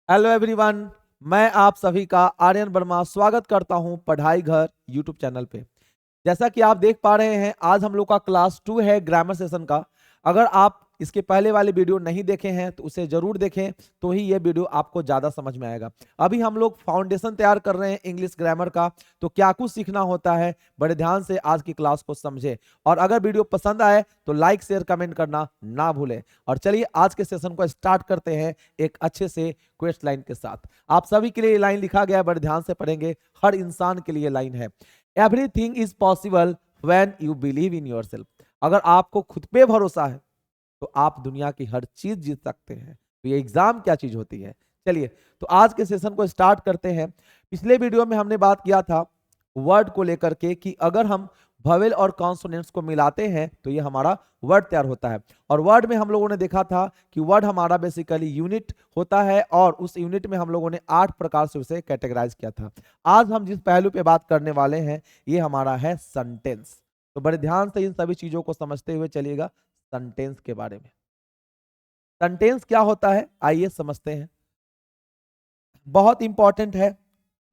Hello everyone, मैं आप सभी का आर्यन वर्मा स्वागत करता हूं पढ़ाई घर यूट्यूब चैनल पे। जैसा कि आप देख पा रहे हैं, आज हम लोग का क्लास 2 है ग्रामर सेशन का। अगर आप इसके पहले वाले वीडियो नहीं देखे हैं तो उसे जरूर देखें, तो ही ये वीडियो आपको ज्यादा समझ में आएगा। अभी हम लोग फाउंडेशन तैयार कर रहे हैं इंग्लिश ग्रामर का, तो क्या कुछ सीखना होता है, बड़े ध्यान से आज की क्लास को समझे। और अगर वीडियो पसंद आए तो लाइक शेयर कमेंट करना ना भूलें। और चलिए आज के सेशन को स्टार्ट करते हैं एक अच्छे से क्वेश्चन लाइन के साथ। आप सभी के लिए ये लाइन लिखा गया है, बड़े ध्यान से पढ़ेंगे। हर इंसान के लिए लाइन है, everything is possible when you believe in yourself. अगर आपको खुद पे भरोसा है तो आप दुनिया की हर चीज जीत सकते हैं। तो ये एग्जाम क्या चीज होती है। चलिए तो आज के सेशन को स्टार्ट करते हैं। पिछले वीडियो में हमने बात किया था वर्ड को लेकर के कि अगर हम वोवेल और कॉन्सोनेंट्स को मिलाते हैं तो ये हमारा वर्ड तैयार होता है। और वर्ड में हम लोगों ने देखा था कि वर्ड हमारा बेसिकली यूनिट होता है, और उस यूनिट में हम लोगों ने 8 प्रकार से उसे कैटेगराइज किया था। आज हम जिस पहलू पे बात करने वाले हैं ये हमारा है सेंटेंस। तो बड़े ध्यान से इन सभी चीजों को समझते हुए चलिएगा सेंटेंस के बारे में। सेंटेंस क्या होता है आइए समझते हैं। बहुत इंपॉर्टेंट है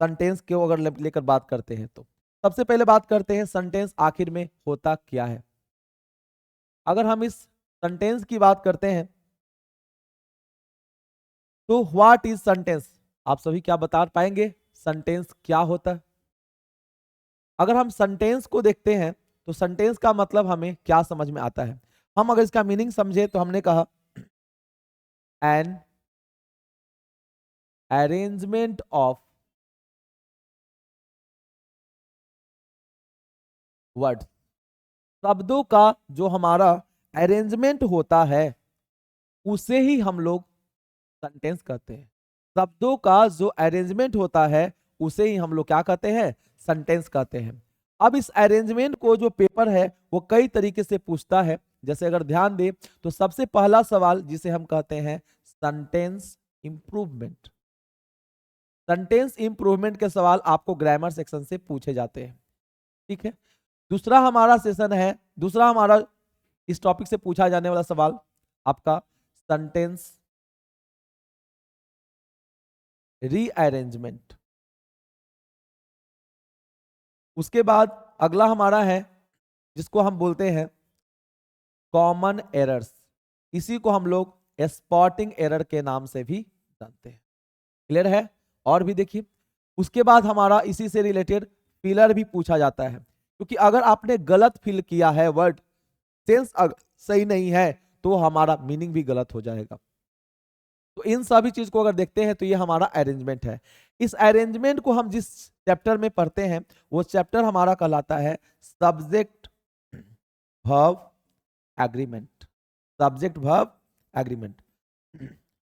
सेंटेंस को अगर लेकर बात करते हैं तो सबसे पहले बात करते हैं सेंटेंस आखिर में होता क्या है। अगर हम इस सेंटेंस की बात करते हैं तो व्हाट इज सेंटेंस, आप सभी क्या बता पाएंगे सेंटेंस क्या होता है। अगर हम सेंटेंस को देखते हैं तो सेंटेंस का मतलब हमें क्या समझ में आता है। हम अगर इसका मीनिंग समझे तो हमने कहा एन अरेंजमेंट ऑफ वर्ड, शब्दों का जो हमारा अरेंजमेंट होता है उसे ही हम लोग सेंटेंस कहते हैं। शब्दों का जो अरेंजमेंट होता है उसे ही हम लोग क्या कहते हैं, सेंटेंस कहते हैं। अब इस अरेंजमेंट को जो पेपर है वो कई तरीके से पूछता है। जैसे अगर ध्यान दे तो सबसे पहला सवाल जिसे हम कहते हैं सेंटेंस इंप्रूवमेंट। सेंटेंस इंप्रूवमेंट के सवाल आपको ग्रामर सेक्शन से पूछे जाते हैं, ठीक है। दूसरा हमारा सेशन है, दूसरा हमारा इस टॉपिक से पूछा जाने वाला सवाल आपका सेंटेंस रीअरेंजमेंट। उसके बाद अगला हमारा है जिसको हम बोलते हैं कॉमन एरर्स। इसी को हम लोग स्पॉटिंग एरर के नाम से भी जानते हैं। क्लियर है। और भी देखिए उसके बाद हमारा इसी से रिलेटेड फिलर भी पूछा जाता है, क्योंकि अगर आपने गलत फिल किया है वर्ड, सेंस सही नहीं है तो हमारा मीनिंग भी गलत हो जाएगा। तो इन सभी चीज को अगर देखते हैं तो ये हमारा अरेंजमेंट है। इस अरेंजमेंट को हम जिस चैप्टर में पढ़ते हैं वो चैप्टर हमारा कहलाता है subject verb agreement. Subject verb agreement.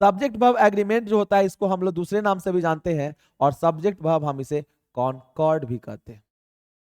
Subject verb agreement जो होता है इसको हम लोग दूसरे नाम से भी जानते हैं, और सब्जेक्ट वर्ब हम इसे कॉनकॉर्ड भी कहते हैं।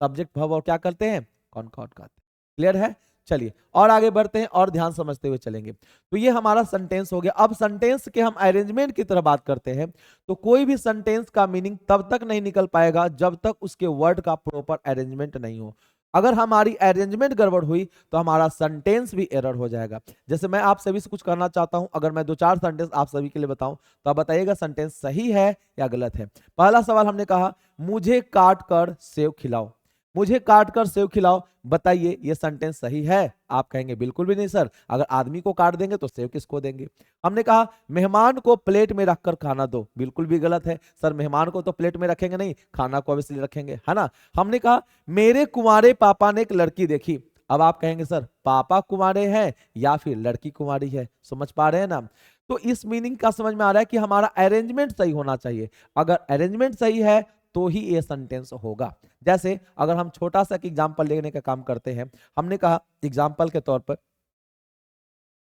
सब्जेक्ट वर्ब और क्या करते हैं, कॉनकॉर्ड कहते हैं। क्लियर है। चलिए और आगे बढ़ते हैं और ध्यान समझते हुए चलेंगे। तो ये हमारा सेंटेंस हो गया। अब सेंटेंस के हम अरेंजमेंट की तरह बात करते हैं तो कोई भी सेंटेंस का मीनिंग तब तक नहीं निकल पाएगा जब तक उसके वर्ड का प्रॉपर अरेंजमेंट नहीं हो। अगर हमारी अरेंजमेंट गड़बड़ हुई तो हमारा सेंटेंस भी एरर हो जाएगा। जैसे मैं आप सभी से कुछ करना चाहता हूं, अगर मैं 2-4 सेंटेंस आप सभी के लिए बताऊं तो आप बताइएगा सेंटेंस सही है या गलत है। पहला सवाल हमने कहा मुझे काट कर सेव खिलाओ। मुझे काट कर सेव खिलाओ, बताइए ये सेंटेंस सही है। आप कहेंगे बिल्कुल भी नहीं सर, अगर आदमी को काट देंगे तो सेव किसको देंगे। हमने कहा मेहमान को प्लेट में रखकर खाना दो, बिल्कुल भी गलत है सर, मेहमान को तो प्लेट में रखेंगे नहीं, खाना को ऑब्वियसली रखेंगे, है ना। हमने कहा मेरे कुंवारे पापा ने एक लड़की देखी। अब आप कहेंगे सर पापा कुंवारे हैं या फिर लड़की कुंवारी है, समझ पा रहे हैं ना। तो इस मीनिंग का समझ में आ रहा है कि हमारा अरेंजमेंट सही होना चाहिए। अगर अरेंजमेंट सही है तो ही ये सेंटेंस होगा। जैसे अगर हम छोटा सा एग्जांपल लेने का काम करते हैं, हमने कहा एग्जांपल के तौर पर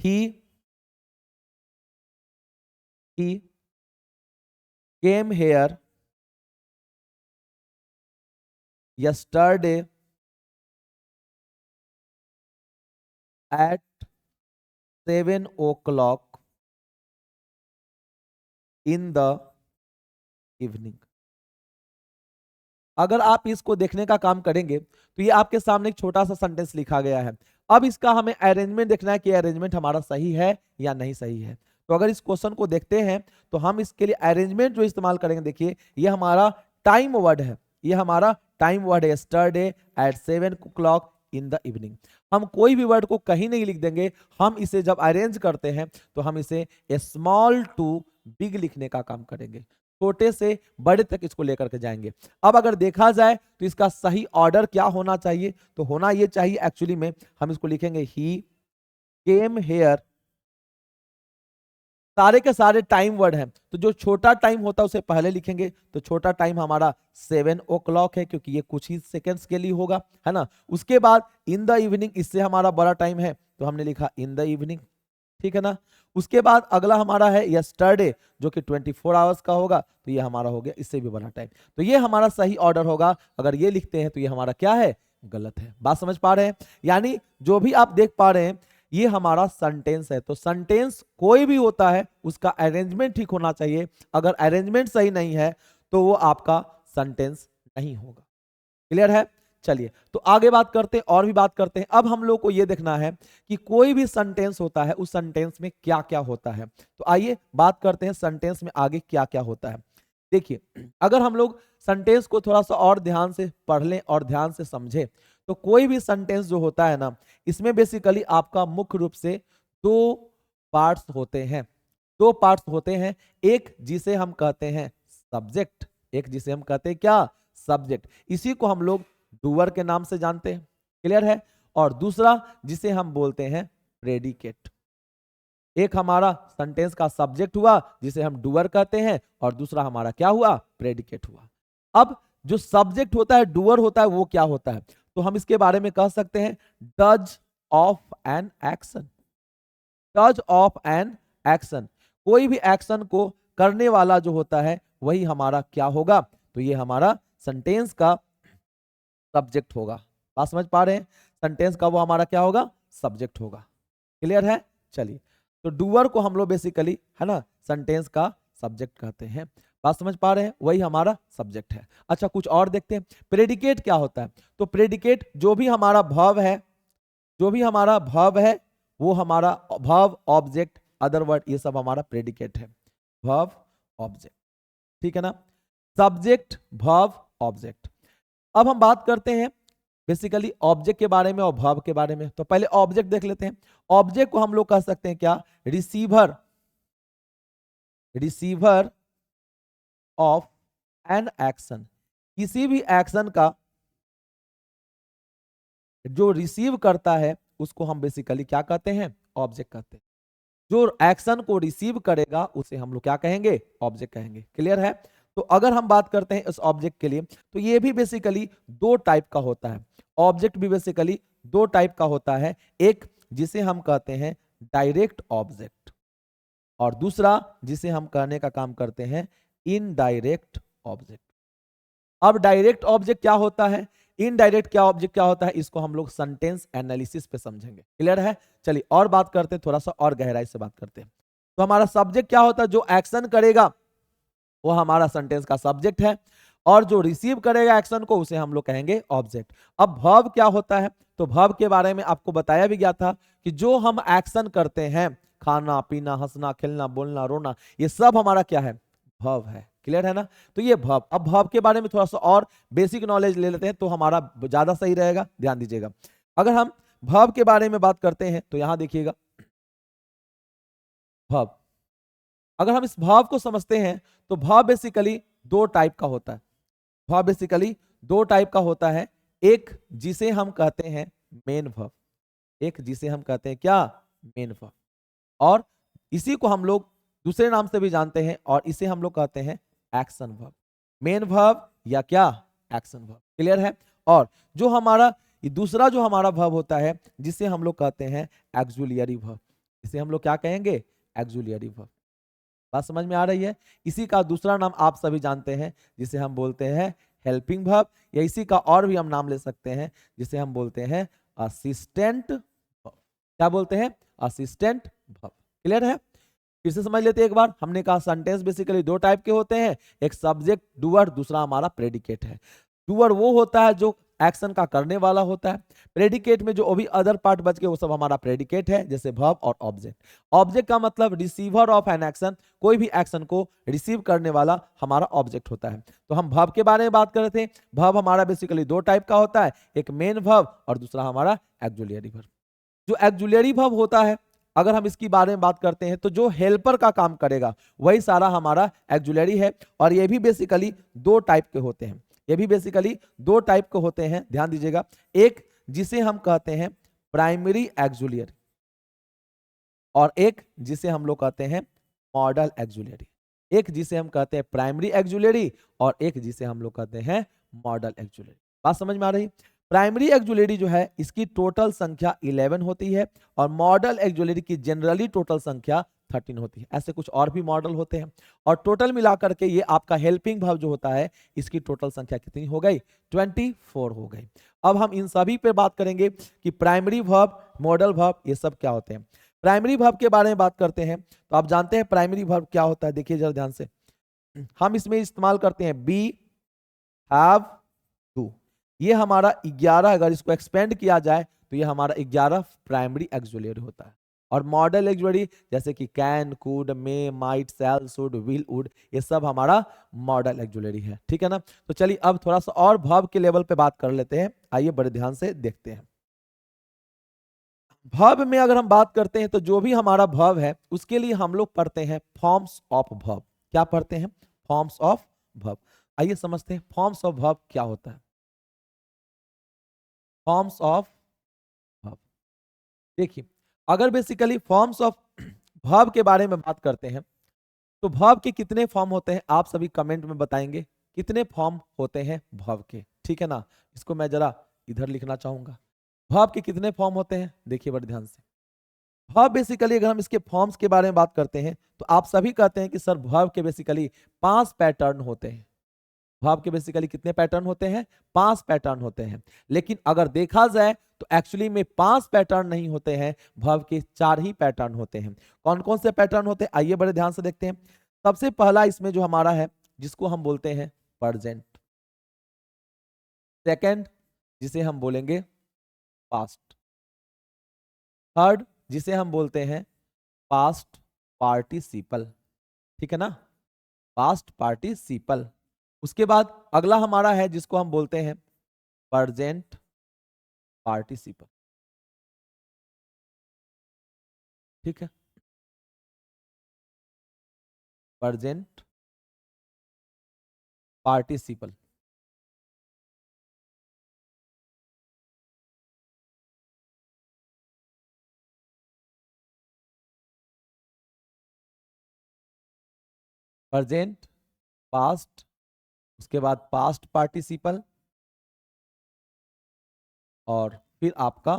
ही came here yesterday at 7 o'clock in the evening. अगर आप इसको देखने का काम करेंगे तो ये आपके सामने एक छोटा सा सेंटेंस लिखा गया है। अब इसका हमें अरेंजमेंट देखना है कि अरेंजमेंट हमारा सही है या नहीं सही है। तो अगर इस क्वेश्चन को देखते हैं तो हम इसके लिए अरेंजमेंट जो इस्तेमाल करेंगे, देखिए ये हमारा टाइम वर्ड है, ये हमारा टाइम वर्ड है, yesterday at 7 o'clock in the evening. हम कोई भी वर्ड को कहीं नहीं लिख देंगे, हम इसे जब अरेंज करते हैं तो हम इसे स्मॉल टू बिग लिखने का काम करेंगे, छोटे से बड़े तक इसको लेकर के जाएंगे। अब अगर देखा जाए तो इसका सही ऑर्डर क्या होना चाहिए, तो होना ये चाहिए एक्चुअली में हम इसको लिखेंगे ही केम हेयर, सारे के सारे टाइम वर्ड हैं, तो जो छोटा टाइम होता है उसे पहले लिखेंगे, तो छोटा टाइम हमारा 7 o'clock है क्योंकि ये कुछ ही सेकंड्स के लिए होगा, है ना। उसके बाद इन द इवनिंग, इससे हमारा बड़ा टाइम है तो हमने लिखा इन द इवनिंग, ठीक है ना। उसके बाद अगला हमारा है यस्टरडे जो कि 24 आवर्स का होगा, तो ये हमारा हो गया इससे भी बड़ा टाइम, तो ये हमारा सही ऑर्डर होगा। अगर ये लिखते हैं तो ये हमारा क्या है, गलत है। बात समझ पा रहे हैं, यानी जो भी आप देख पा रहे हैं ये हमारा सेंटेंस है। तो सेंटेंस कोई भी होता है उसका अरेंजमेंट ठीक होना चाहिए, अगर अरेंजमेंट सही नहीं है तो वो आपका सेंटेंस नहीं होगा। क्लियर है, चलिए तो आगे बात करते हैं और भी बात करते हैं। अब हम लोग को ये देखना है कि कोई भी सेंटेंस होता है उस सेंटेंस में क्या क्या होता है। तो आइए बात करते हैं सेंटेंस में आगे क्या क्या होता है। देखिए अगर हम लोग सेंटेंस को थोड़ा सा और ध्यान से पढ़ लें और ध्यान से समझें तो कोई भी सेंटेंस जो होता है ना, इसमें बेसिकली आपका मुख्य रूप से दो पार्ट्स होते हैं, दो पार्ट्स होते हैं। एक जिसे हम कहते हैं सब्जेक्ट, एक जिसे हम कहते हैं क्या, सब्जेक्ट, इसी को हम लोग डूअर के नाम से जानते हैं। क्लियर है, और दूसरा जिसे हम बोलते हैं प्रेडिकेट। एक हमारा सेंटेंस का सब्जेक्ट हुआ जिसे हम डूअर कहते हैं, और दूसरा हमारा क्या हुआ, प्रेडिकेट हुआ। अब जो सब्जेक्ट होता है, डूअर होता है, वो क्या होता है, तो हम इसके बारे में कह सकते हैं does of an action. Does of an action, कोई भी एक्शन को करने वाला जो होता है वही हमारा क्या होगा, तो ये हमारा सेंटेंस का सब्जेक्ट होगा। बात समझ पा रहे हैं, सेंटेंस का वो हमारा क्या होगा, सब्जेक्ट होगा। क्लियर है, चलिए तो डूअर को हम लोग बेसिकली, है ना, सेंटेंस का सब्जेक्ट कहते हैं। बात समझ पा रहे हैं, वही हमारा सब्जेक्ट है। अच्छा कुछ और देखते हैं, प्रेडिकेट क्या होता है। तो प्रेडिकेट जो भी हमारा वर्ब है, जो भी हमारा वर्ब है वो हमारा वर्ब ऑब्जेक्ट अदर वर्ड ये सब हमारा प्रेडिकेट है। वर्ब ऑब्जेक्ट, ठीक है ना, सब्जेक्ट वर्ब ऑब्जेक्ट। अब हम बात करते हैं बेसिकली ऑब्जेक्ट के बारे में और वर्ब के बारे में। तो पहले ऑब्जेक्ट देख लेते हैं। ऑब्जेक्ट को हम लोग कह सकते हैं क्या, receiver, receiver of an action, किसी भी एक्शन का जो रिसीव करता है उसको हम बेसिकली क्या कहते हैं, ऑब्जेक्ट कहते हैं। जो एक्शन को रिसीव करेगा उसे हम लोग क्या कहेंगे, ऑब्जेक्ट कहेंगे। क्लियर है, तो अगर हम बात करते हैं इस ऑब्जेक्ट के लिए तो ये भी बेसिकली दो टाइप का होता है। ऑब्जेक्ट भी बेसिकली दो टाइप का होता है, एक जिसे हम कहते हैं डायरेक्ट ऑब्जेक्ट, और दूसरा जिसे हम कहने का काम करते हैं इनडायरेक्ट ऑब्जेक्ट। अब डायरेक्ट ऑब्जेक्ट क्या होता है, इनडायरेक्ट क्या ऑब्जेक्ट क्या होता है, इसको हम लोग सेंटेंस एनालिसिस पे समझेंगे। क्लियर है, चलिए और बात करते हैं, थोड़ा सा और गहराई से बात करते हैं। तो हमारा सब्जेक्ट क्या होता है, जो एक्शन करेगा वो हमारा सेंटेंस का सब्जेक्ट है, और जो रिसीव करेगा एक्शन को उसे हम लोग कहेंगे ऑब्जेक्ट। अब वर्ब क्या होता है, तो वर्ब के बारे में आपको बताया भी गया था कि जो हम एक्शन करते हैं, खाना पीना, हंसना खेलना, बोलना रोना, ये सब हमारा क्या है, वर्ब है। क्लियर है ना, तो ये वर्ब। अब वर्ब के बारे में थोड़ा सा और बेसिक नॉलेज ले लेते हैं तो हमारा ज्यादा सही रहेगा, ध्यान दीजिएगा। अगर हम वर्ब के बारे में बात करते हैं तो यहां देखिएगा वर्ब, अगर हम इस वर्ब को समझते हैं तो वर्ब बेसिकली दो टाइप का होता है। वर्ब बेसिकली दो टाइप का होता है, एक जिसे हम कहते हैं मेन वर्ब, एक जिसे हम कहते हैं क्या, मेन वर्ब, और इसी को हम लोग दूसरे नाम से भी जानते हैं और इसे हम लोग कहते हैं एक्शन वर्ब। मेन वर्ब या क्या, एक्शन वर्ब। क्लियर है, और जो हमारा ये दूसरा जो हमारा वर्ब होता है जिसे हम लोग कहते हैं एक्सुलियरी वर्ब, इसे हम लोग क्या कहेंगे, एक्सुलियरी वर्ब। बात समझ में आ रही है, इसी का दूसरा नाम आप सभी जानते हैं जिसे हम बोलते हैं हेल्पिंग वर्ब, या इसी का और भी हम नाम ले सकते हैं जिसे हम बोलते हैं असिस्टेंट वर्ब। क्या बोलते हैं, असिस्टेंट वर्ब। क्लियर है, फिर से समझ लेते हैं एक बार। हमने कहा सेंटेंस बेसिकली दो टाइप के होते हैं, एक सब्जेक्ट डूअर, दूसरा हमारा प्रेडिकेट है। डूअर वो होता है जो एक्शन का करने वाला होता है। प्रेडिकेट में जो भी अदर पार्ट बच गए वो सब हमारा प्रेडिकेट है, जैसे वर्ब और ऑब्जेक्ट। ऑब्जेक्ट का मतलब रिसीवर ऑफ एन एक्शन, कोई भी एक्शन को रिसीव करने वाला हमारा ऑब्जेक्ट होता है। तो हम वर्ब के बारे में बात कर रहे थे। वर्ब हमारा बेसिकली दो टाइप का होता है, एक मेन वर्ब और दूसरा हमारा ऑक्सिलरी वर्ब। जो ऑक्सिलरी वर्ब होता है, अगर हम इसकी बारे में बात करते हैं, तो जो हेल्पर का काम करेगा वही सारा हमारा ऑक्सिलरी है। और ये भी बेसिकली दो टाइप के होते हैं, ये भी बेसिकली दो टाइप के होते हैं, ध्यान दीजिएगा। एक जिसे हम कहते हैं प्राइमरी ऑक्सिलरी और एक जिसे हम लोग कहते हैं मॉडल ऑक्सिलरी। एक जिसे हम कहते हैं प्राइमरी ऑक्सिलरी और एक जिसे हम लोग कहते हैं मॉडल ऑक्सिलरी। बात समझ में आ रही? प्राइमरी ऑक्सिलरी जो है इसकी टोटल संख्या 11 होती है और मॉडल ऑक्सिलरी की जनरली टोटल संख्या 13 होती है। ऐसे कुछ और भी मॉडल होते हैं और टोटल मिलाकर के ये आपका हेल्पिंग वर्ब जो होता है इसकी टोटल संख्या कितनी हो गई? 24 हो गई। अब हम इन सभी पे बात करेंगे कि प्राइमरी वर्ब, मॉडल वर्ब ये सब क्या होते हैं। प्राइमरी वर्ब के बारे में बात करते हैं तो आप जानते हैं प्राइमरी वर्ब क्या होता है। देखिए जरा ध्यान से, हम इसमें इस्तेमाल करते हैं बी, हैव, डू। ये हमारा 11, अगर इसको एक्सपेंड किया जाए तो ये हमारा 11 प्राइमरी ऑक्सिलरी होता है। और मॉडल ऑक्सिलरी जैसे कि can, could, may, might, shall, should, will, would, ये सब हमारा मॉडल ऑक्सिलरी है। ठीक है ना? तो चलिए अब थोड़ा सा और वर्ब के लेवल पे बात कर लेते हैं। आइए बड़े ध्यान से देखते हैं। वर्ब में अगर हम बात करते हैं तो जो भी हमारा वर्ब है उसके लिए हम लोग पढ़ते हैं फॉर्म्स ऑफ वर्ब। क्या पढ़ते हैं? Forms of verb. आइए समझते हैं फॉर्म्स ऑफ वर्ब क्या होता है। फॉर्म्स ऑफ वर्ब, देखिए अगर बेसिकली फॉर्म्स ऑफ वर्ब के बारे में बात करते हैं तो वर्ब के कितने फॉर्म होते हैं आप सभी कमेंट में बताएंगे कितने फॉर्म होते हैं वर्ब के। ठीक है ना? इसको मैं जरा इधर लिखना चाहूंगा। वर्ब के कितने फॉर्म होते हैं देखिए बड़े ध्यान से। वर्ब बेसिकली अगर हम इसके फॉर्म्स के बारे में बात करते हैं तो आप सभी कहते हैं कि सर वर्ब के बेसिकली 5 पैटर्न होते हैं। वर्ब के बेसिकली कितने पैटर्न होते हैं? 5 पैटर्न होते हैं। लेकिन अगर देखा जाए तो एक्चुअली में 5 पैटर्न नहीं होते हैं, वर्ब के 4 ही पैटर्न होते हैं। कौन कौन से पैटर्न होते हैं आइए बड़े ध्यान से देखते हैं। सबसे पहला इसमें जो हमारा है जिसको हम बोलते हैं प्रेजेंट। सेकंड जिसे हम बोलेंगे पास्ट। थर्ड जिसे हम बोलते हैं पास्ट पार्टिसिपल। ठीक है ना? Past participle. उसके बाद अगला हमारा है जिसको हम बोलते हैं प्रेजेंट पार्टिसिपल। ठीक है? Present participle. प्रेजेंट, पास्ट, उसके बाद पास्ट पार्टिसिपल और फिर आपका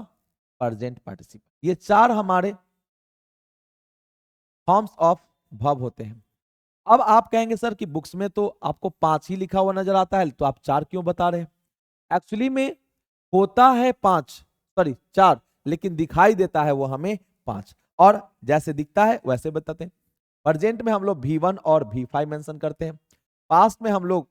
प्रेजेंट पार्टिसिपल। ये 4 हमारे फॉर्म्स ऑफ वर्ब होते हैं। अब आप कहेंगे सर कि बुक्स में तो आपको 5 ही लिखा हुआ नजर आता है तो आप 4 क्यों बता रहे हैं? एक्चुअली में होता है 5, सॉरी 4, लेकिन दिखाई देता है वो हमें 5 और जैसे दिखता है वैसे बताते हैं। प्रेजेंट में हम लोग V1 और V5 मेंशन करते हैं। पास्ट में हम लोग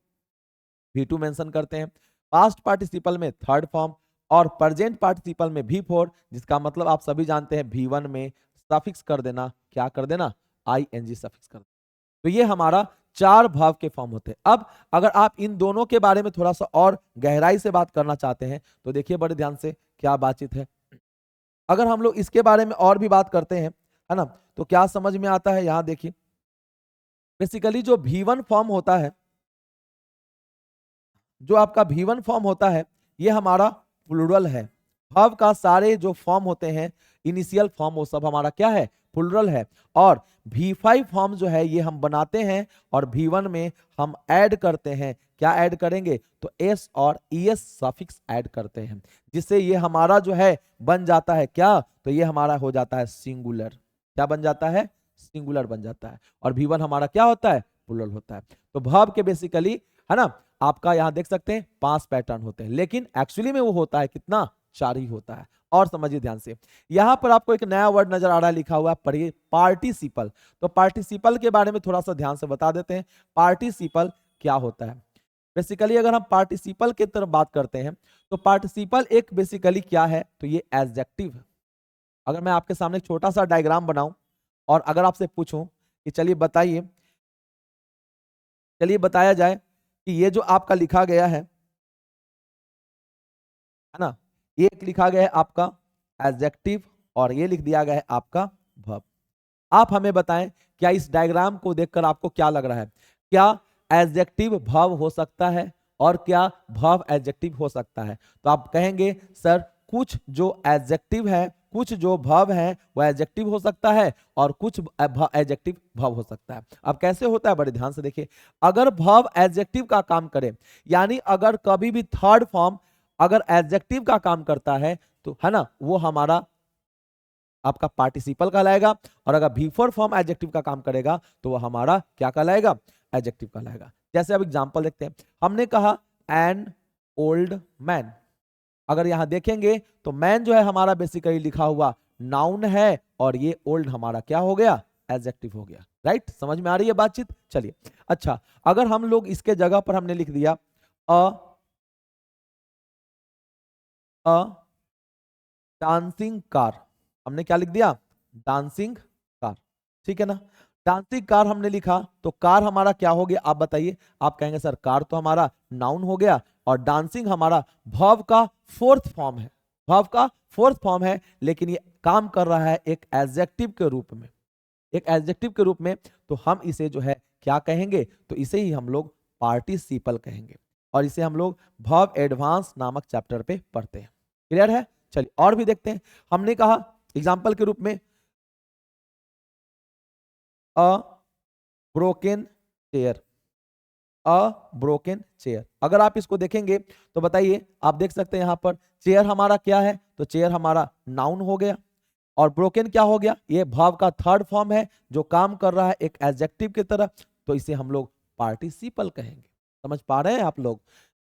V2 मेंशन करते हैं। पास्ट पार्टिसिपल में थर्ड फॉर्म और प्रेजेंट पार्टिसिपल में V4, जिसका मतलब आप सभी जानते हैं V1 में सफिक्स कर देना। क्या कर देना? ING सफिक्स कर देना। तो ये हमारा 4 वर्ब के फॉर्म होते हैं। अब अगर आप इन दोनों के बारे में थोड़ा सा और गहराई से बात करना चाहते हैं तो देखिए बड़े ध्यान से क्या बातचीत है। अगर हम लोग इसके बारे में और भी बात करते हैं, है ना, तो क्या समझ में आता है? यहां देखिए बेसिकली जो V1 फॉर्म होता है, जो आपका V1 फॉर्म होता है ये हमारा प्लूरल है। वर्ब का सारे जो फॉर्म होते हैं इनिशियल फॉर्म वो सब हमारा क्या है? प्लूरल है। और V5 फॉर्म जो है ये हम बनाते हैं और V1 में हम ऐड करते हैं। क्या ऐड करेंगे? तो S और ES सफिक्स ऐड करते हैं, जिससे ये हमारा जो है बन जाता है क्या? तो ये हमारा हो जाता है सिंगुलर। क्या बन जाता है? सिंगुलर बन जाता है। और V1 हमारा क्या होता है? प्लूरल होता है। तो वर्ब के बेसिकली, है ना, आपका यहां देख सकते हैं 5 पैटर्न होते हैं, लेकिन एक्चुअली में वो होता है कितना? 4 ही होता है। और समझिए ध्यान से, यहां पर आपको एक नया वर्ड नजर आ रहा है, लिखा हुआ है, पढ़िए, पार्टिसिपल। तो पार्टिसिपल के बारे में थोड़ा सा ध्यान से बता देते हैं। पार्टिसिपल क्या होता है? बेसिकली अगर हम पार्टिसिपल की तरफ बात करते हैं तो पार्टिसिपल एक बेसिकली क्या है, तो ये एडजेक्टिव है। अगर मैं आपके सामने एक छोटा सा डायग्राम बनाऊं और अगर आपसे पूछूं कि चलिए बताइए, चलिए बताया जाए कि ये जो आपका लिखा गया है ना, ये एक लिखा गया है आपका एडजेक्टिव और ये लिख दिया गया है आपका वर्ब। आप हमें बताएं क्या इस डायग्राम को देखकर आपको क्या लग रहा है, क्या एडजेक्टिव वर्ब हो सकता है और क्या वर्ब एडजेक्टिव हो सकता है? तो आप कहेंगे सर कुछ जो एडजेक्टिव है, कुछ जो वर्ब है वो एडजेक्टिव हो सकता है और कुछ एडजेक्टिव वर्ब हो सकता है। अब कैसे होता है, बड़े ध्यान से देखिए। अगर वर्ब एडजेक्टिव का काम करे, यानी अगर कभी भी थर्ड फॉर्म अगर एडजेक्टिव का काम करता है तो है ना, वो हमारा आपका पार्टिसिपल कहलाएगा, और अगर बिफोर फॉर्म एडजेक्टिव का काम करेगा तो वो हमारा क्या कहलाएगा, एडजेक्टिव कहलाएगा। जैसे अब एग्जांपल देखते हैं, हमने कहा एन ओल्ड मैन। अगर यहां देखेंगे तो मैन जो है हमारा बेसिकली लिखा हुआ नाउन है और ये ओल्ड हमारा क्या हो गया, एडजेक्टिव हो गया। राइट, समझ में आ रही है बातचीत? चलिए अच्छा, अगर हम लोग इसके जगह पर हमने लिख दिया अ डांसिंग कार, हमने क्या लिख दिया, डांसिंग कार, ठीक है ना। डांसिंग कार हमने लिखा तो कार हमारा क्या हो गया, आप बताइए। आप कहेंगे सर कार तो हमारा नाउन हो गया और डांसिंग हमारा वर्ब का फोर्थ फॉर्म है, वर्ब का फोर्थ फॉर्म है, लेकिन ये काम कर रहा है एक एडजेक्टिव के रूप में, एक एडजेक्टिव के रूप में। तो हम इसे जो है क्या कहेंगे, तो इसे ही हम लोग पार्टिसिपल कहेंगे और इसे हम लोग वर्ब एडवांस नामक चैप्टर पे पढ़ते हैं। क्लियर है? चलिए और भी देखते हैं। हमने कहा एग्जाम्पल के रूप में a broken chair, a broken chair. अगर आप इसको देखेंगे तो बताइए, आप देख सकते हैं यहां पर चेयर हमारा क्या है, तो चेयर हमारा नाउन हो गया और ब्रोकन क्या हो गया, ये वर्ब का थर्ड फॉर्म है जो काम कर रहा है एक एडजेक्टिव की तरह, तो इसे हम लोग पार्टिसिपल कहेंगे। समझ पा रहे हैं आप लोग,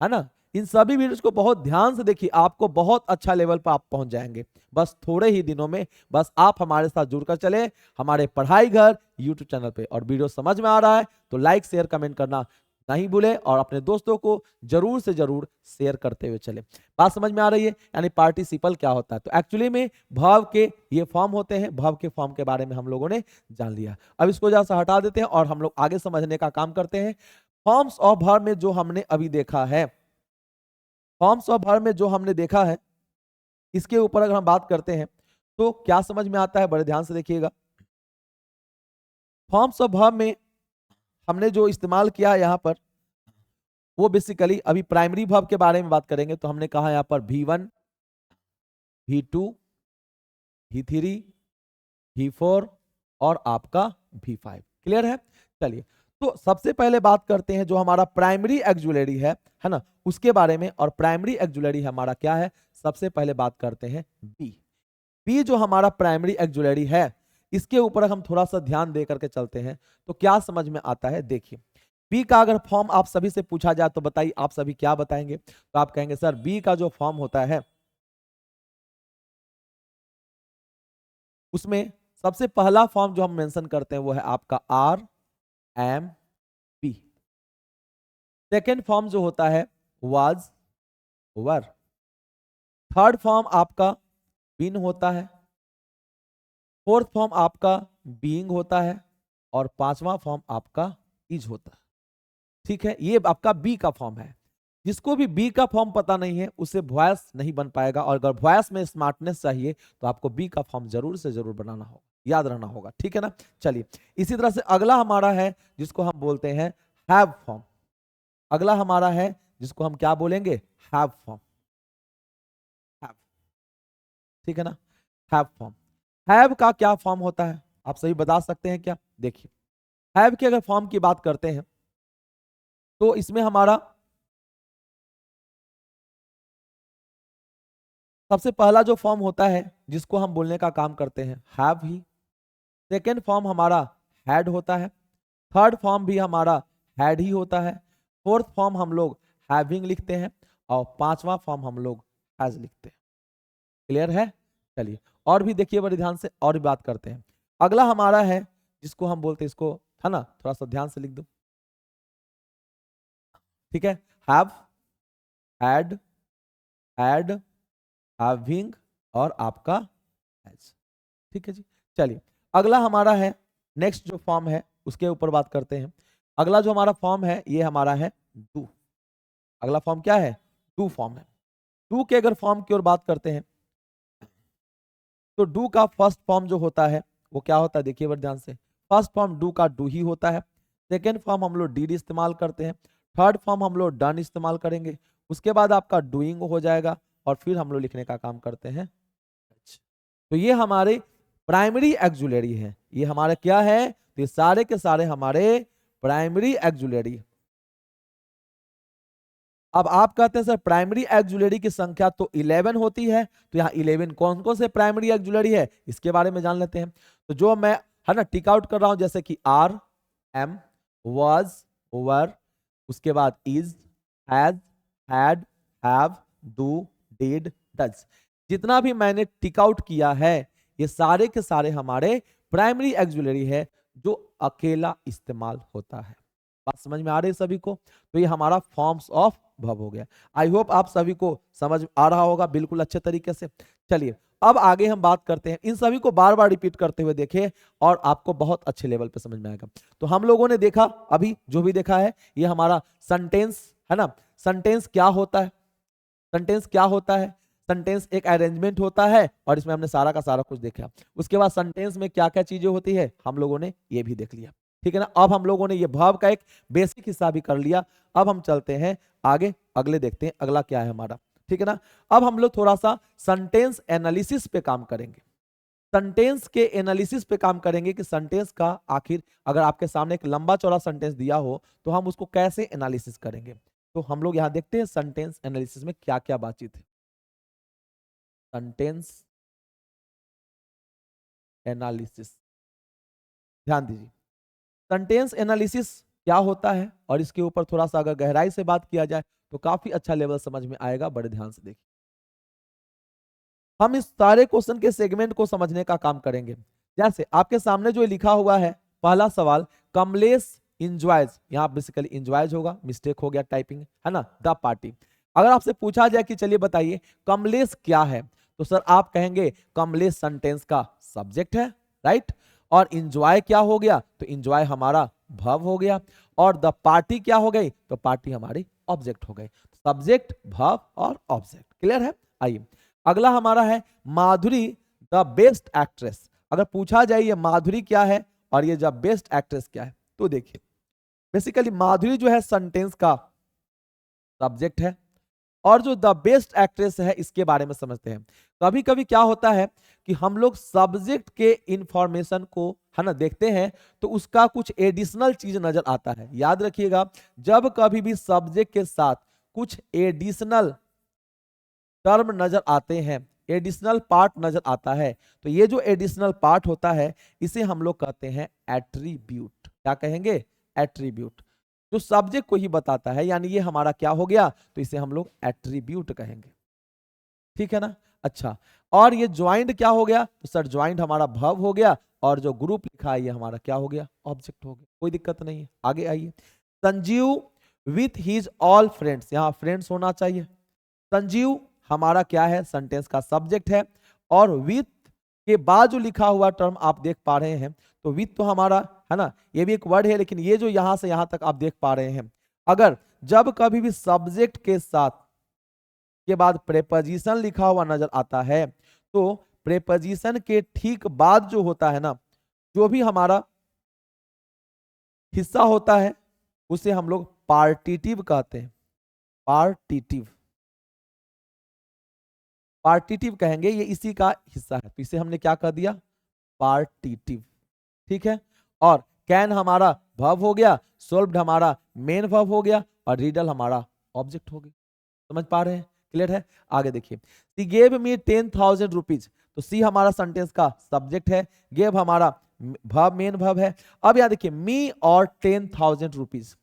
है ना? इन सभी वीडियोस को बहुत ध्यान से देखिए, आपको बहुत अच्छा लेवल पर आप पहुंच जाएंगे बस थोड़े ही दिनों में। बस आप हमारे साथ जुड़कर चले हमारे पढ़ाई घर यूट्यूब चैनल पे। और वीडियो समझ में आ रहा है तो लाइक शेयर कमेंट करना नहीं भूले और अपने दोस्तों को जरूर से जरूर शेयर करते हुए चले। बात समझ में आ रही है? यानी पार्टिसिपल क्या होता है, तो एक्चुअली में वर्ब के ये फॉर्म होते हैं। वर्ब के फॉर्म के बारे में हम लोगों ने जान लिया। अब इसको जरा सा हटा देते हैं और हम लोग आगे समझने का काम करते हैं। फॉर्म्स ऑफ वर्ब में जो हमने अभी देखा है, फॉर्म्स ऑफ वर्ब में जो हमने देखा है, इसके ऊपर अगर हम बात करते हैं तो क्या समझ में आता है, बड़े ध्यान से देखिएगा। फॉर्म्स ऑफ वर्ब में हमने जो इस्तेमाल किया है यहाँ पर, वो बेसिकली अभी प्राइमरी वर्ब के बारे में बात करेंगे। तो हमने कहा यहाँ पर V1, V2, V3, V4 और आपका V5। क्लियर है? चलिए, तो सबसे पहले बात करते हैं जो हमारा प्राइमरी एक्जुलरी है ना, उसके बारे में। और प्राइमरी एक्जुलरी हमारा क्या है, सबसे पहले बात करते हैं बी। बी जो हमारा प्राइमरी एक्जुलरी है, इसके ऊपर हम थोड़ा सा ध्यान दे करके चलते हैं तो क्या समझ में आता है। देखिए, बी का अगर फॉर्म आप सभी से पूछा जाए तो बताइए आप सभी क्या बताएंगे? तो आप कहेंगे सर बी का जो फॉर्म होता है उसमें सबसे पहला फॉर्म जो हम मेंशन करते हैं वो है आपका R M P. Second form जो होता है वाज वर। थर्ड फॉर्म आपका बीन होता है। फोर्थ फॉर्म आपका बीइंग होता है और पांचवा फॉर्म आपका इज होता है। ठीक है, ये आपका बी का फॉर्म है। जिसको भी बी का फॉर्म पता नहीं है उसे वॉयस नहीं बन पाएगा, और अगर वॉयस में स्मार्टनेस चाहिए तो आपको बी का फॉर्म जरूर से जरूर बनाना होगा, याद रहना होगा। ठीक है ना? चलिए, इसी तरह से अगला हमारा है जिसको हम बोलते हैं हैव फॉर्म। अगला हमारा है जिसको हम क्या बोलेंगे, हैव फॉर्म। हैव, ठीक है ना? Have form. हैव का क्या फॉर्म होता है, आप सभी बता सकते हैं क्या? देखिए, हैव के अगर फॉर्म की बात करते हैं तो इसमें हमारा सबसे पहला जो फॉर्म होता है जिसको हम बोलने का काम करते हैं हैव ही। सेकेंड फॉर्म हमारा हैड होता है। थर्ड फॉर्म भी हमारा हैड ही होता है। फोर्थ फॉर्म हम लोग हैविंग लिखते हैं और पांचवा फॉर्म हम लोग हैज लिखते हैं। क्लियर है? चलिए और भी देखिए बड़े ध्यान से, और भी बात करते हैं। अगला हमारा है जिसको हम बोलते हैं, इसको है ना, थोड़ा सा ध्यान से लिख दो, ठीक है, हैव, हैड, हैड, हैविंग और आपका हैज। ठीक है जी। चलिए अगला हमारा है, नेक्स्ट जो फॉर्म है उसके ऊपर बात करते हैं। अगला जो हमारा फॉर्म है ये हमारा है डू। अगला फॉर्म क्या है? डू फॉर्म है। डू के अगर फॉर्म की ओर बात करते हैं तो डू का फर्स्ट फॉर्म जो होता है वो क्या होता है, देखिए बार ध्यान से। फर्स्ट फॉर्म डू का डू ही होता है। सेकेंड फॉर्म हम लोग डीड इस्तेमाल करते हैं। थर्ड फॉर्म हम लोग डन इस्तेमाल करेंगे। उसके बाद आपका डूइंग हो जाएगा और फिर हम लोग लिखने का काम करते हैं। तो ये हमारे प्राइमरी एक्जुलरी है। ये हमारे क्या है? तो ये सारे के सारे हमारे प्राइमरी एक्जुलरी। अब आप कहते हैं सर प्राइमरी एक्जुलरी की संख्या तो 11 होती है, तो यहाँ 11 कौन कौन से प्राइमरी एक्जुलरी है इसके बारे में जान लेते हैं। तो जो मैं है ना टिक आउट कर रहा हूं, जैसे कि आर, एम, वाज, वर, उसके बाद is, has, had, have, do, did, does, जितना भी मैंने टिक आउट किया है ये सारे के सारे हमारे प्राइमरी एक्जुलरी है जो अकेला इस्तेमाल होता है। बात समझ में आ रही है सभी को? तो ये हमारा फॉर्म्स ऑफ वर्ब हो गया। आई होप आप सभी को समझ आ रहा होगा बिल्कुल अच्छे तरीके से। चलिए अब आगे हम बात करते हैं, इन सभी को बार बार रिपीट करते हुए देखें और आपको बहुत अच्छे लेवल पे समझ में आएगा। तो हम लोगों ने देखा, अभी जो भी देखा है ये हमारा सेंटेंस है ना। सेंटेंस क्या होता है? सेंटेंस क्या होता है? सेंटेंस एक अरेंजमेंट होता है और इसमें हमने सारा का सारा कुछ देखा। उसके बाद सेंटेंस में क्या क्या चीजें होती है हम लोगों ने ये भी देख लिया। ठीक है ना। अब हम लोगों ने ये वर्ब का एक बेसिक हिस्सा भी कर लिया। अब हम चलते हैं आगे, अगले देखते हैं अगला क्या है हमारा। ठीक है ना। अब हम लोग थोड़ा सा सेंटेंस एनालिसिस पे काम करेंगे। सेंटेंस के एनालिसिस पे काम करेंगे कि सेंटेंस का आखिर अगर आपके सामने एक लंबा चौड़ा सेंटेंस दिया हो तो हम उसको कैसे एनालिसिस करेंगे। तो हम लोग यहां देखते हैं सेंटेंस एनालिसिस में क्या क्या बातचीत है। सेंटेंस एनालिसिस, ध्यान दीजिए सेंटेंस एनालिसिस क्या होता है और इसके ऊपर थोड़ा सा अगर गहराई से बात किया जाए तो काफी अच्छा लेवल समझ में आएगा। बड़े ध्यान से देखिए, हम इस सारे क्वेश्चन के सेगमेंट को समझने का काम करेंगे। जैसे आपके सामने जो लिखा हुआ है पहला सवाल, कमलेश इंजॉयज, यहाँ बेसिकली इंजॉयज होगा, मिस्टेक हो गया टाइपिंग है ना, द पार्टी। अगर आपसे पूछा जाए कि चलिए बताइए कमलेश क्या है, तो सर आप कहेंगे कमलेश सेंटेंस का सब्जेक्ट है, राइट। और इंजॉय क्या हो गया, तो इंजॉय हमारा वर्ब हो गया। और द पार्टी क्या हो गई, तो पार्टी हमारी ऑब्जेक्ट हो गई। सब्जेक्ट, वर्ब और ऑब्जेक्ट, क्लियर है। आइए अगला हमारा है माधुरी द बेस्ट एक्ट्रेस। अगर पूछा जाए ये माधुरी क्या है और ये द बेस्ट एक्ट्रेस क्या है, तो देखिए बेसिकली माधुरी जो है सेंटेंस का सब्जेक्ट है और जो द बेस्ट एक्ट्रेस है इसके बारे में समझते हैं। कभी कभी क्या होता है कि हम लोग सब्जेक्ट के इंफॉर्मेशन को है ना देखते हैं तो उसका कुछ एडिशनल चीज नजर आता है। याद रखिएगा जब कभी भी सब्जेक्ट के साथ कुछ एडिशनल टर्म नजर आते हैं, एडिशनल पार्ट नजर आता है, तो ये जो एडिशनल पार्ट होता है इसे हम लोग कहते हैं एट्रीब्यूट। क्या कहेंगे? एट्रीब्यूट, जो सब्जेक्ट को ही बताता है, यानी ये हमारा क्या हो गया, तो इसे हम लोग एट्रीब्यूट कहेंगे। ठीक है ना। अच्छा, और ये ज्वाइंट क्या हो गया, तो सर ज्वाइंट हमारा वर्ब हो गया और जो ग्रुप लिखा है ये हमारा क्या हो गया, ऑब्जेक्ट हो गया। कोई दिक्कत नहीं है। आगे आइए, Sanjeev with his all friends, यहां फ्रेंड्स होना चाहिए। संजीव हमारा क्या है, सेंटेंस का सब्जेक्ट है और विथ के बाद जो लिखा हुआ टर्म आप देख पा रहे हैं, तो विथ तो हमारा है ना, ये भी एक वर्ड है, लेकिन ये जो यहां से यहां तक आप देख पा रहे हैं, अगर जब कभी भी सब्जेक्ट के साथ के बाद प्रेपोजिशन लिखा हुआ नजर आता है तो प्रेपोजिशन के ठीक बाद जो होता है ना, जो भी हमारा हिस्सा होता है उसे हम लोग पार्टिटिव कहते हैं। पार्टिटिव, पार्टिटिव कहेंगे, ये इसी का हिस्सा है, तो इसे हमने क्या कह दिया, पार्टिटिव। ठीक है। और कैन हमारा वर्ब हो गया, सोल्व्ड हमारा मेन वर्ब हो गया और रीडल हमारा ऑब्जेक्ट हो गया। समझ पा रहे हैं? क्लियर है। आगे देखिए, सी गेव मी 10,000 रुपीज, तो सी हमारा सेंटेंस का सब्जेक्ट है, गेव हमारा वर्ब मेन वर्ब है। अब यहां देखिए मी और 10,000 रुपीज,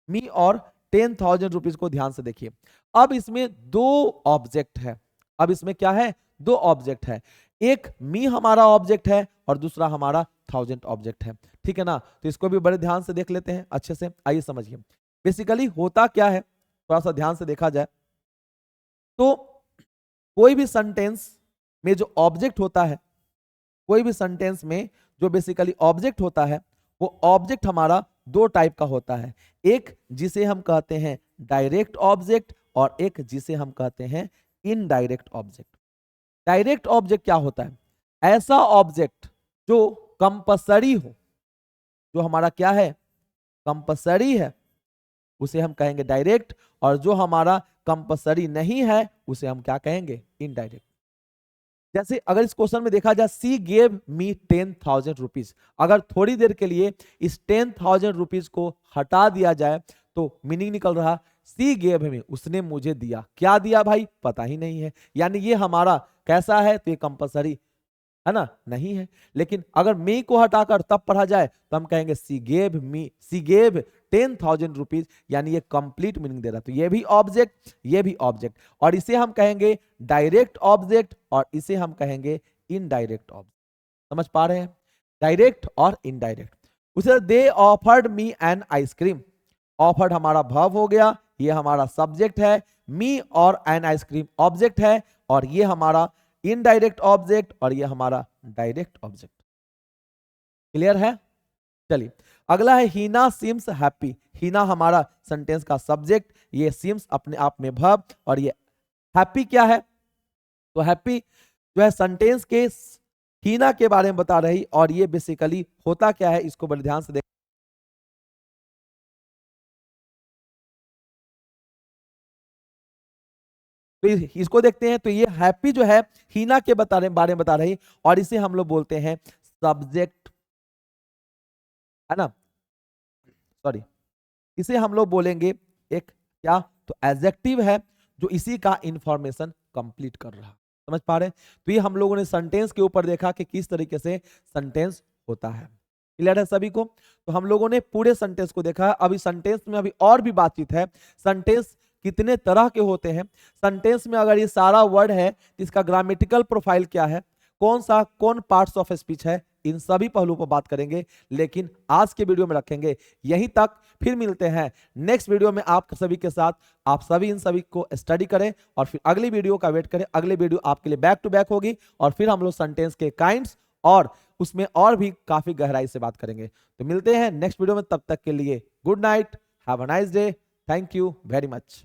मी और 10,000 रुपीज को ध्यान से देखिए। अब इसमें दो ऑब्जेक्ट है, अब इसमें क्या है, दो ऑब्जेक्ट है। एक मी हमारा ऑब्जेक्ट है और दूसरा हमारा 1000 ऑब्जेक्ट है। ठीक है ना। तो इसको भी बड़े ध्यान से देख लेते हैं अच्छे से। आइए समझिए, बेसिकली होता क्या है, थोड़ा सा ध्यान से देखा जाए तो कोई भी सेंटेंस में जो ऑब्जेक्ट होता है, कोई भी सेंटेंस में जो बेसिकली ऑब्जेक्ट होता है, वो ऑब्जेक्ट हमारा दो टाइप का होता है। एक जिसे हम कहते हैं डायरेक्ट ऑब्जेक्ट और एक जिसे हम कहते हैं इनडायरेक्ट ऑब्जेक्ट। डायरेक्ट ऑब्जेक्ट क्या होता है? ऐसा ऑब्जेक्ट जो कंपल्सरी हो, जो हमारा क्या है, कंपल्सरी है, उसे हम कहेंगे डायरेक्ट, और जो हमारा कंपल्सरी नहीं है उसे हम क्या कहेंगे, इनडायरेक्ट। जैसे अगर इस क्वेश्चन में देखा जाए, सी गेव मी 10,000 रुपीज, अगर थोड़ी देर के लिए इस 10,000 रुपीज को हटा दिया जाए तो मीनिंग निकल रहा, सी गेव मी, उसने मुझे दिया। क्या दिया भाई, पता ही नहीं है, यानी ये हमारा कैसा है, तो ये कंपल्सरी है ना, नहीं है। लेकिन अगर मी को हटाकर तब पढ़ा जाए तो हम कहेंगे सी गेव मी, सी गेव 10,000 रुपीज, यानी ये कंप्लीट मीनिंग दे रहा है। तो ये भी ऑब्जेक्ट, ये भी ऑब्जेक्ट, और इसे हम कहेंगे डायरेक्ट ऑब्जेक्ट और इसे हम कहेंगे इनडायरेक्ट ऑब्जेक्ट। समझ पा रहे हैं, डायरेक्ट और इनडायरेक्ट। उसे they offered me an ice cream, offered हमारा वर्ब हो गया, ये हमारा सब्जेक्ट है, मी और एन आइसक्रीम ऑब्जेक्ट है, और ये हमारा इनडायरेक्ट ऑब्जेक्ट और ये हमारा डायरेक्ट ऑब्जेक्ट। क्लियर है? चलिए अगला है हीना सीम्स हैप्पी। हीना हमारा सेंटेंस का सब्जेक्ट, ये सीम्स अपने आप में वर्ब, और ये हैप्पी क्या है, तो हैप्पी जो है सेंटेंस के हीना के बारे में बता रही, और ये बेसिकली होता क्या है, इसको बड़े ध्यान से देख। तो इसको देखते हैं, तो ये हैप्पी जो है हीना के बारे में बता रही, और इसे हम लोग बोलते हैं सब्जेक्ट, है ना, सॉरी, इसे हम लोग बोलेंगे एक क्या, तो एडजेक्टिव है जो इसी का इंफॉर्मेशन कंप्लीट कर रहा। समझ पा रहे हैं? तो ये हम लोगों ने सेंटेंस के ऊपर देखा कि किस तरीके से सेंटेंस होता है। क्लियर है सभी को? तो हम लोगों ने पूरे सेंटेंस को देखा है। अभी सेंटेंस में अभी और भी बातचीत है, सेंटेंस कितने तरह के होते हैं, सेंटेंस में अगर ये सारा वर्ड है इसका ग्रामेटिकल प्रोफाइल क्या है, कौन पार्ट्स ऑफ स्पीच है, इन सभी पहलुओं पर बात करेंगे। लेकिन आज के वीडियो में रखेंगे यहीं तक, फिर मिलते हैं नेक्स्ट वीडियो में आप सभी के साथ। आप सभी इन सभी को स्टडी करें और फिर अगली वीडियो का वेट करें। अगली वीडियो आपके लिए बैक टू बैक होगी, और फिर हम लोग सेंटेंस के काइंड्स और उसमें और भी काफी गहराई से बात करेंगे। तो मिलते हैं नेक्स्ट वीडियो में, तब तक के लिए good night, have a nice day, thank you very much.